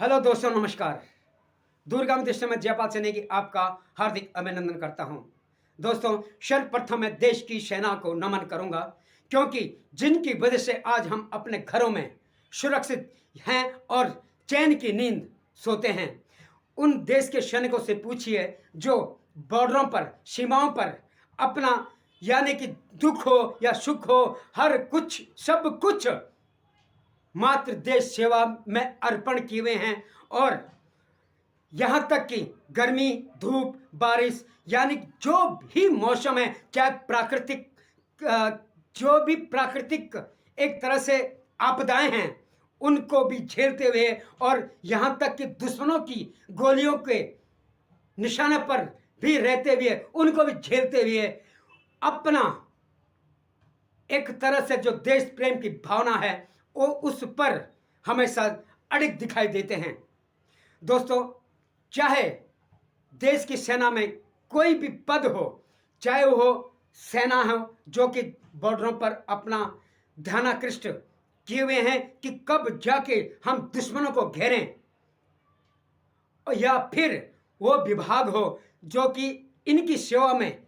Hello दोस्तों, नमस्कार। दूरगामी दृष्टि में जयपाल सेना की आपका हार्दिक अभिनंदन करता हूं। दोस्तों, सर्वप्रथम मैं देश की सेना को नमन करूंगा, क्योंकि जिनकी वजह से आज हम अपने घरों में सुरक्षित हैं और चैन की नींद सोते हैं। उन देश के सैनिकों से पूछिए जो बॉर्डरों पर, सीमाओं पर अपना यानी कि दुख हो या सुख हो, हर कुछ, सब कुछ मात्र देश सेवा में अर्पण किए हुए हैं। और यहाँ तक कि गर्मी, धूप, बारिश यानी जो भी मौसम है, चाहे प्राकृतिक जो भी प्राकृतिक एक तरह से आपदाएं हैं, उनको भी झेलते हुए और यहाँ तक कि दुश्मनों की गोलियों के निशाने पर भी रहते हुए, उनको भी झेलते हुए अपना एक तरह से जो देश प्रेम की भावना है वो उस पर हमेशा अड़िग दिखाई देते हैं। दोस्तों, चाहे देश की सेना में कोई भी पद हो, चाहे वो सेना हो जो कि बॉर्डरों पर अपना ध्यानाकृष्ट किए हुए हैं कि कब जाके हम दुश्मनों को घेरें, या फिर वो विभाग हो जो कि इनकी सेवा में,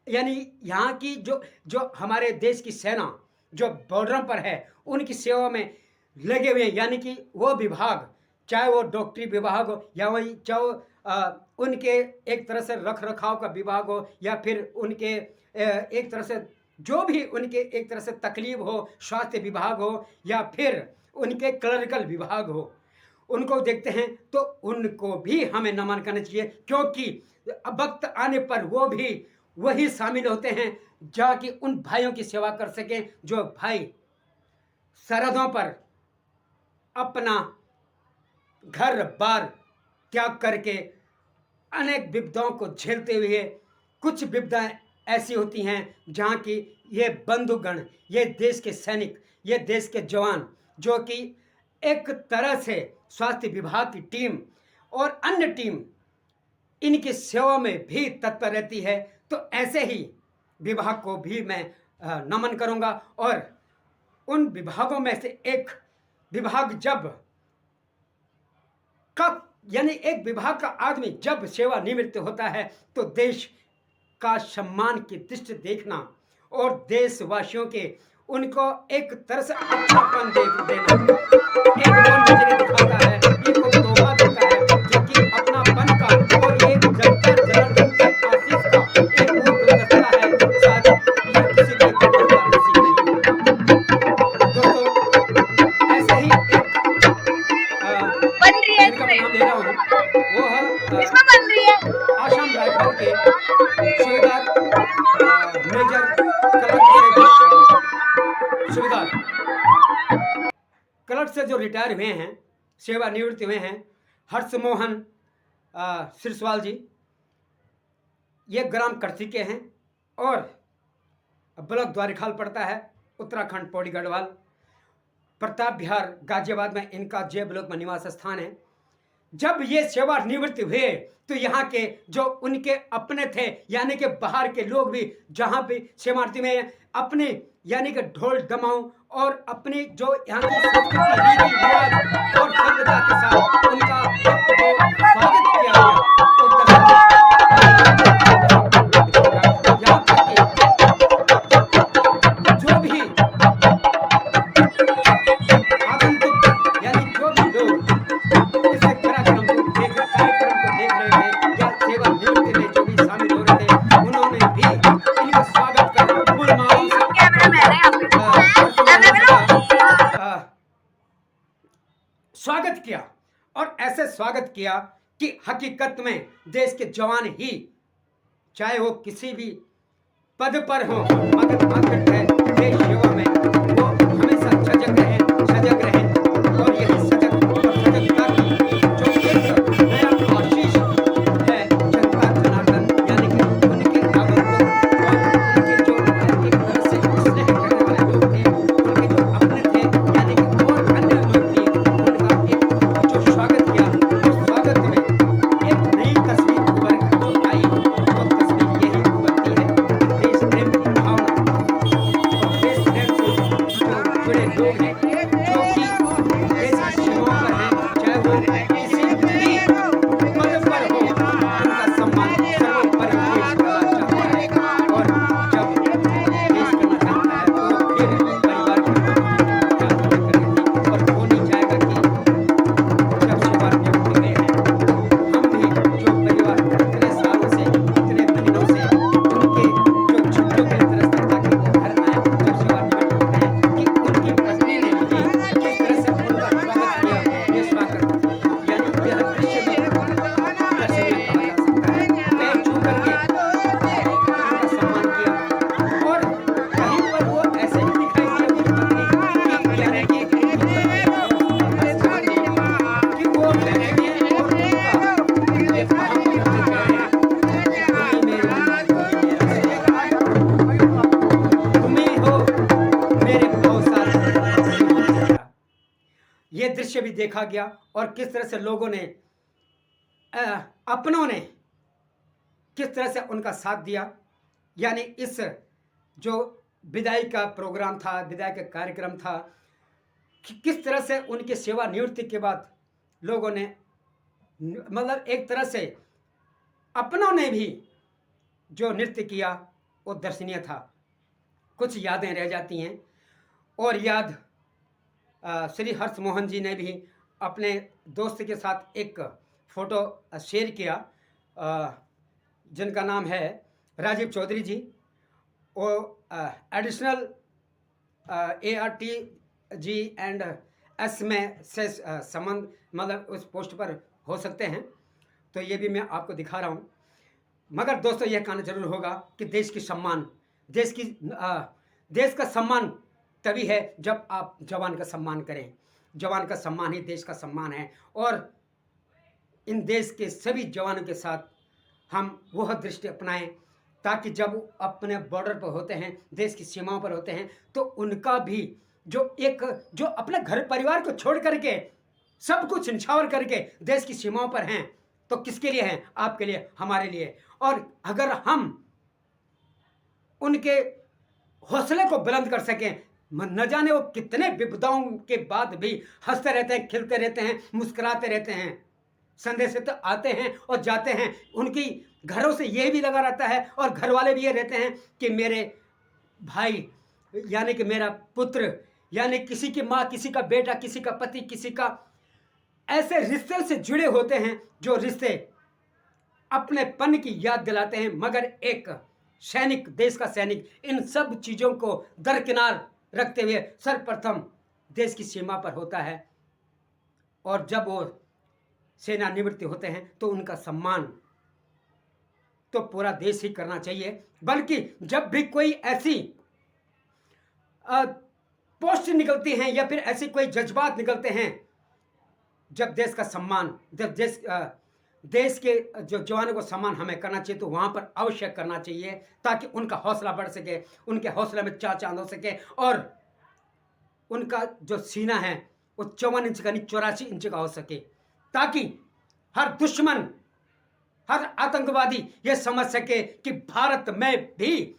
यानी यहाँ की जो जो हमारे देश की सेना जो बॉर्डरों पर है उनकी सेवा में लगे हुए हैं, यानी कि वो विभाग, चाहे वो डॉक्टरी विभाग हो या वही चाहे उनके एक तरह से रख रखाव का विभाग हो, या फिर उनके एक तरह से जो भी उनके एक तरह से तकलीफ हो, स्वास्थ्य विभाग हो या फिर उनके क्लरिकल विभाग हो, उनको देखते हैं तो उनको भी हमें नमन करना चाहिए, क्योंकि वक्त आने पर वो भी वही शामिल होते हैं जाकि उन भाइयों की सेवा कर सकें जो भाई सरहदों पर अपना घर बार त्याग करके अनेक विपदाओं को झेलते हुए, कुछ विपदाएं ऐसी होती हैं जहां की ये बंधुगण, ये देश के सैनिक, ये देश के जवान जो कि एक तरह से स्वास्थ्य विभाग की टीम और अन्य टीम इनकी सेवा में भी तत्पर रहती है, तो ऐसे ही विभाग को भी मैं नमन करूंगा। और उन विभागों में से एक विभाग यानी एक विभाग का आदमी जब सेवानिवृत्त होता है तो देश का सम्मान की दृष्टि देखना और देशवासियों के उनको एक तरह से अच्छापन देना एक और नजरिए दिखाता है, एक को तोहफा देता है जो कि अपनापन का और एक जनता जनार्दन के आशीष का एक वो गुलदस्ता है, शायद यह किसी के पास नसीब नहीं होता। दोस्तों, ऐसे ही एक बन रही है, जिनका मैं नाम ले रहा हूँ वो है इसमें बन रही है आसाम राइफल के सूबेदार मेजर क्लर्क से जो रिटायर हुए हैं, सेवानिवृत्त हुए हैं, हर्षमोहन सिरसवाल जी, ये ग्राम करथी के हैं और ब्लॉक द्वारिखाल पड़ता है, उत्तराखंड, पौड़ी गढ़वाल। प्रताप बिहार गाजियाबाद में इनका जे ब्लॉक में निवास स्थान है। जब ये सेवानिवृत्त हुए तो यहाँ के जो उनके अपने थे, यानी कि बाहर के लोग भी जहाँ भी सेवानिवृत्त में अपने यानी कि ढोल दमाऊं और अपनी जो यहाँ की संस्कृति, रीति रिवाज और सभ्यता के साथ उनका स्वागत किया गया। यहाँ तक कि जो भी आगंतुक यानी जो भी लोग इस कार्यक्रम को देख रहे थे या सेवानिवृत्त में जो भी शामिल हो रहे थे, उन्होंने भी इनका स्वागत कर फूल मालाओं से स्वागत किया। और ऐसे स्वागत किया कि हकीकत में देश के जवान ही, चाहे वो किसी भी पद पर हो, मगर आखिर है देश सेवा में वो हमेशा सजग रहे और यही सजगता की जो एक नया आशीष है जनता जनार्दन, यानी कि उनके आगंतुक और उनके जो एक तरह से स्नेह करने वाले लोग थे, उनके जो अपने थे, यानी कि और अन्य लोग थे, उनका एक जो स्वागत किया, उस स्वागत में एक नई तस्वीर उभर कर जो आई, वो तस्वीर यही उभरती है देश प्रेम की भावना और देश देखा गया और किस तरह से लोगों ने अपनों ने किस तरह से उनका साथ दिया। यानी इस जो विदाई का प्रोग्राम था, विदाई का कार्यक्रम था, किस तरह से उनकी सेवानिवृत्ति के बाद लोगों ने मतलब एक तरह से अपनों ने भी जो नृत्य किया वो दर्शनीय था। कुछ यादें रह जाती हैं। और याद श्री हर्ष मोहन जी ने भी अपने दोस्त के साथ एक फ़ोटो शेयर किया, जिनका नाम है राजीव चौधरी जी। वो additional ART G and S में से संबंध मतलब उस पोस्ट पर हो सकते हैं, तो ये भी मैं आपको दिखा रहा हूँ। मगर दोस्तों यह कहना जरूर होगा कि देश की सम्मान, देश का सम्मान तभी है जब आप जवान का सम्मान करें। जवान का सम्मान ही देश का सम्मान है। और इन देश के सभी जवानों के साथ हम वह दृष्टि अपनाएं ताकि जब वो अपने बॉर्डर पर होते हैं, देश की सीमाओं पर होते हैं, तो उनका भी जो अपने घर परिवार को छोड़ करके सब कुछ निछावर करके देश की सीमाओं पर हैं, तो किसके लिए हैं? आपके लिए, हमारे लिए। और अगर हम उनके हौसले को बुलंद कर सकें, न जाने वो कितने विपदाओं के बाद भी हंसते रहते हैं, खिलते रहते हैं, मुस्कुराते रहते हैं। संदेश तो आते हैं और जाते हैं, उनकी घरों से ये भी लगा रहता है और घर वाले भी ये रहते हैं कि मेरे भाई यानी कि मेरा पुत्र, यानी किसी की माँ, किसी का बेटा, किसी का पति, किसी का ऐसे रिश्ते से जुड़े होते हैं जो रिश्ते अपनेपन की याद दिलाते हैं। मगर एक सैनिक, देश का सैनिक, इन सब चीज़ों को दरकिनार रखते हुए सर्वप्रथम देश की सीमा पर होता है। और जब वो सेवानिवृत्त होते हैं तो उनका सम्मान तो पूरा देश ही करना चाहिए। बल्कि जब भी कोई ऐसी पोस्ट निकलती हैं या फिर ऐसे कोई जज्बात निकलते हैं, जब देश का सम्मान, जब देश के जो जवानों को सम्मान हमें करना चाहिए, तो वहाँ पर अवश्य करना चाहिए ताकि उनका हौसला बढ़ सके, उनके हौसले में चार चांद हो सके और उनका जो सीना है वो 54 इंच का नहीं 84 इंच का हो सके, ताकि हर दुश्मन, हर आतंकवादी ये समझ सके कि भारत में भी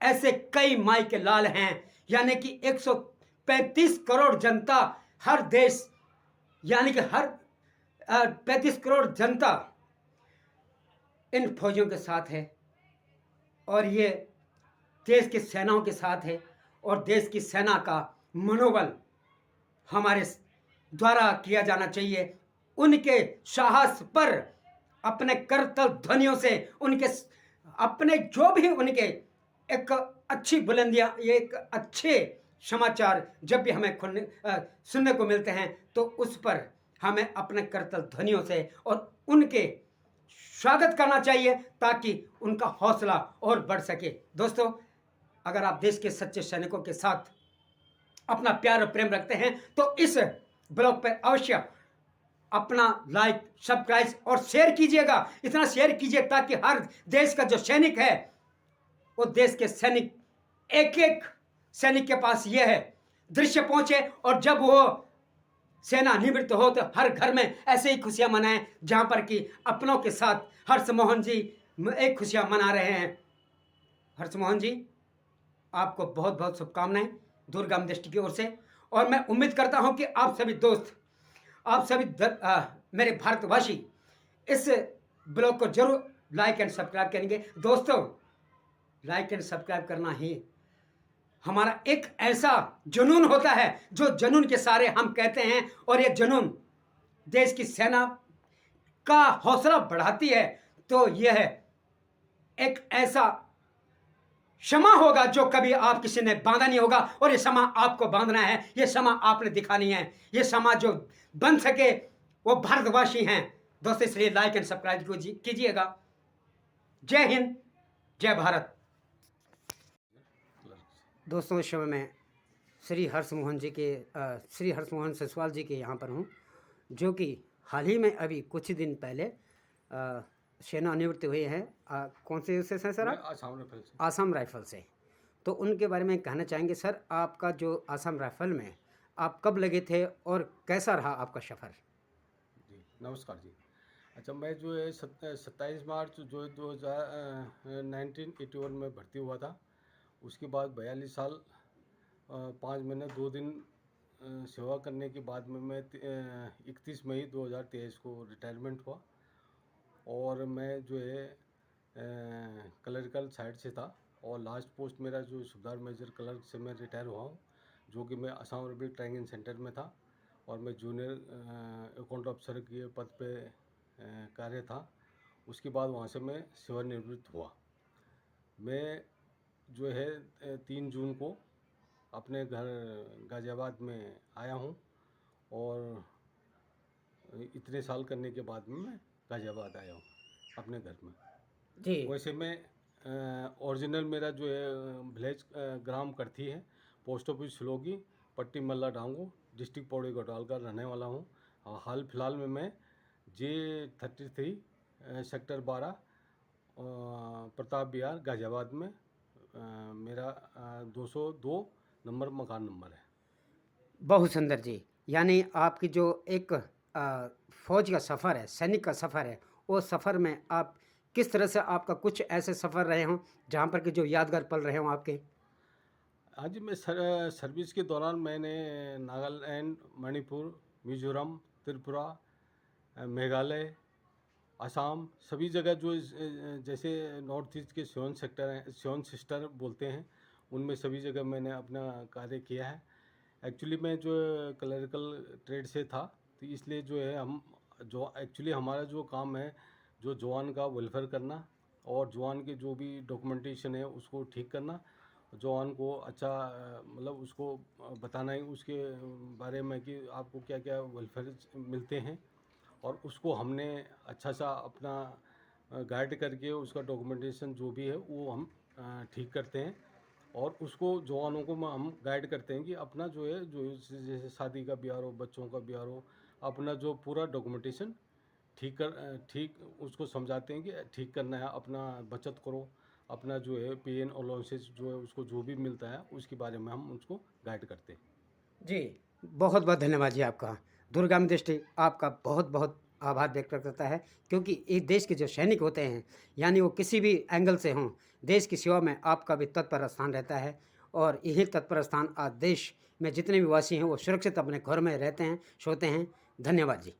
ऐसे कई माई के लाल हैं। यानी कि 135 करोड़ जनता, हर देश यानी कि हर 35 करोड़ जनता इन फौजियों के साथ है और ये देश की सेनाओं के साथ है। और देश की सेना का मनोबल हमारे द्वारा किया जाना चाहिए। उनके साहस पर अपने करतल ध्वनियों से, उनके अपने जो भी उनके एक अच्छी बुलंदियाँ, एक अच्छे समाचार जब भी हमें सुनने को मिलते हैं, तो उस पर हमें अपने करतल ध्वनियों से और उनके स्वागत करना चाहिए ताकि उनका हौसला और बढ़ सके। दोस्तों, अगर आप देश के सच्चे सैनिकों के साथ अपना प्यार और प्रेम रखते हैं तो इस ब्लॉग पर अवश्य अपना लाइक, सब्सक्राइब और शेयर कीजिएगा। इतना शेयर कीजिए ताकि हर देश का जो सैनिक है, वो देश के सैनिक, एक एक सैनिक के पास यह है दृश्य पहुंचे और जब वो सेना निवृत्त हो तो हर घर में ऐसे ही खुशियां मनाएं जहां पर कि अपनों के साथ हर्ष मोहन जी एक खुशियां मना रहे हैं। हर्ष मोहन जी, आपको बहुत बहुत शुभकामनाएं दूरगामी दृष्टि की ओर से। और मैं उम्मीद करता हूं कि आप सभी दोस्त, आप सभी मेरे भारतवासी इस ब्लॉग को जरूर लाइक एंड सब्सक्राइब करेंगे। दोस्तों, लाइक एंड सब्सक्राइब करना ही हमारा एक ऐसा जुनून होता है जो जुनून के सारे हम कहते हैं, और ये जुनून देश की सेना का हौसला बढ़ाती है। तो यह एक ऐसा क्षमा होगा जो कभी आप किसी ने बांधा नहीं होगा, और ये क्षमा आपको बांधना है, ये क्षमा आपने दिखानी है। ये क्षमा जो बन सके वो भारतवासी हैं। दोस्तों, इसलिए लाइक एंड सब्सक्राइब कीजिएगा। जय हिंद, जय भारत। दोस्तों, इस समय मैं श्री हर्ष मोहन ससवाल जी के यहाँ पर हूँ, जो कि हाल ही में अभी कुछ दिन पहले सेवानिवृत्त हुए हैं। कौन से उससे सर आप? आसाम राइफल से। तो उनके बारे में कहना चाहेंगे। सर, आपका जो आसाम राइफल में आप कब लगे थे और कैसा रहा आपका सफ़र? जी, नमस्कार जी। अच्छा, मैं जो है 27 मार्च जो है 1981 में भर्ती हुआ था। उसके बाद 42 साल 5 महीने 2 दिन सेवा करने के बाद में मैं 31 मई 2023 को रिटायरमेंट हुआ। और मैं जो है क्लरिकल साइड से था, और लास्ट पोस्ट मेरा जो सुधार मेजर क्लर्क से मैं रिटायर हुआ हूँ, जो कि मैं असम रबी ट्रेनिंग सेंटर में था, और मैं जूनियर अकाउंट अफसर के पद पे कार्य था। उसके बाद वहाँ से मैं सेवानिवृत्त हुआ। मैं जो है 3 जून को अपने घर गाज़ियाबाद में आया हूँ, और इतने साल करने के बाद में मैं गाज़ियाबाद आया हूँ अपने घर में। जी। वैसे मैं ओरिजिनल मेरा जो है विलेज ग्राम करथी है, पोस्ट ऑफिस सिलोगी, पट्टी मल्ला डांगो, डिस्ट्रिक्ट पौड़ी गढ़वाल का रहने वाला हूँ। और हाल फिलहाल में मैं J33 सेक्टर 12 प्रताप विहार गाज़ियाबाद में मेरा 202 नंबर मकान नंबर है। बहुत सुंदर जी। यानी आपकी जो एक फ़ौज का सफ़र है, सैनिक का सफ़र है, वो सफ़र में आप किस तरह से आपका कुछ ऐसे सफ़र रहे हों, जहाँ पर कि जो यादगार पल रहे हों आपके? हाँ जी, मैं सर्विस के दौरान मैंने नागालैंड, मणिपुर, मिज़ोरम, त्रिपुरा, मेघालय, असम, सभी जगह जो जैसे नॉर्थ ईस्ट के 7 सेक्टर हैं, 7 सिस्टर बोलते हैं, उनमें सभी जगह मैंने अपना कार्य किया है। एक्चुअली मैं जो क्लरिकल ट्रेड से था, तो इसलिए जो है हम जो एक्चुअली हमारा जो काम है, जो जवान का वेलफेयर करना, और जवान के जो भी डॉक्यूमेंटेशन है उसको ठीक करना, जवान को अच्छा मतलब उसको बताना ही उसके बारे में कि आपको क्या क्या वेलफेयर मिलते हैं, और उसको हमने अच्छा सा अपना गाइड करके उसका डॉक्यूमेंटेशन जो भी है वो हम ठीक करते हैं। और उसको जवानों को हम गाइड करते हैं कि अपना जो है जो जैसे शादी का ब्याह हो, बच्चों का ब्याह हो, अपना जो पूरा डॉक्यूमेंटेशन ठीक उसको समझाते हैं कि ठीक करना है, अपना बचत करो, अपना जो है पेन अलाउंसेस जो है उसको जो भी मिलता है उसके बारे में हम उसको गाइड करते हैं। जी, बहुत-बहुत धन्यवाद जी आपका। दूरगामी दृष्टि आपका बहुत-बहुत आभार व्यक्त करता है, क्योंकि इस देश के जो सैनिक होते हैं, यानी वो किसी भी एंगल से हों, देश की सेवा में आपका भी तत्पर स्थान रहता है, और यही तत्पर स्थान आज देश में जितने भी वासी हैं, वो सुरक्षित अपने घर में रहते हैं, सोते हैं। धन्यवाद जी।